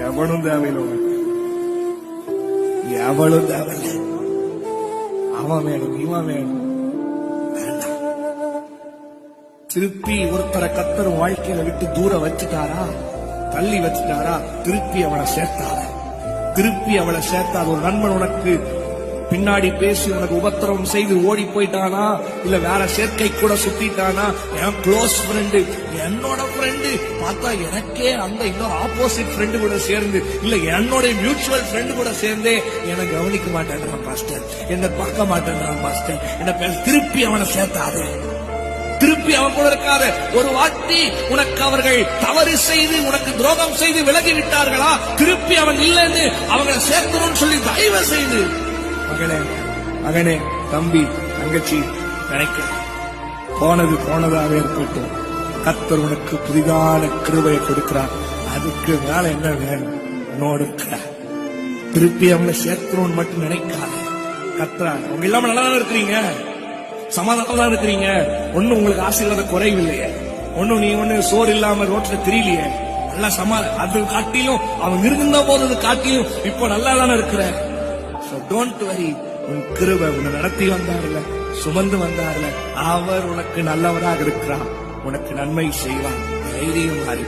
எவனும் தேவையில்லை உனக்கு, எவளும் தேவையில்லை. அவன் வேணும், இவன் வேணும், வேண்டாம். திருப்பி ஒருத்தரை கர்த்தர் வாழ்க்கையில விட்டு தூரம் வச்சுட்டாரா, தள்ளி வச்சுட்டாரா, திருப்பி அவனை சேர்த்தாத, திருப்பி அவளை சேர்த்தாத. ஒரு நண்பன் உனக்கு பின்னாடி பேசி உனக்கு உபத்திரவம் செய்து ஓடி போயிட்டானா, இல்ல வேற சேர்க்கை கூட சுத்திட்டானா, என் க்ளோஸ் ஃப்ரெண்டு, என்னோட ஃப்ரெண்டு பார்த்தா எனக்கே அந்த இன்னொரு ஆப்போசிட் ஃப்ரெண்டு கூட சேர்ந்து, இல்ல என்னோட மியூச்சுவல் ஃப்ரெண்டு கூட சேர்ந்தே என்னை கவனிக்க மாட்டேன்றான் பாஸ்டர், என்னை பார்க்க மாட்டேன்றான் பாஸ்டர், என்ன பேச. திருப்பி அவனை சேர்த்தாது, திருப்பி அவன் கூட இருக்காத. ஒரு வாட்டி உனக்கு அவர்கள் தவறு செய்து உனக்கு துரோகம் செய்து விலகி விட்டார்களா, திருப்பி அவன் இல்லைன்னு அவங்களை சேர்க்கணும்னு சொல்லி தயவு செய்து மகனே, மகனே, தம்பி, தங்கச்சி நினைக்க. போனது போனதாக இருக்கட்டும். கர்த்தர் உனக்கு புதிதான கிருபையை கொடுக்கிறார். அதுக்கு மேல என்ன வேணும்? உன்னோடு திருப்பி அவங்களை சேர்க்கணும்னு மட்டும் நினைக்காத. கர்த்தரா, அவங்க இல்லாம நல்லா தான் இருக்கிறீங்க, சமாதானம் தான் இருக்கிறீங்க, ஒன்னும் உங்களுக்கு ஆசீர்வாத குறைவில்லையே, ஒன்னும் நீ ஒண்ணு சோறு இல்லாம ரோட்ல தெரியலையே, நல்லா அது காட்டிலும் அவன் இருந்த போது காட்டிலும் இப்போ நல்லா தானே இருக்கிற. So don't worry. உன் கிருபை உன்னை நடத்தி வந்தார்ல, சுமந்து வந்தார்ல, அவர் உனக்கு நல்லவராக இருக்கிறார், உனக்கு நன்மை செய்வார். தைரியம் மாறி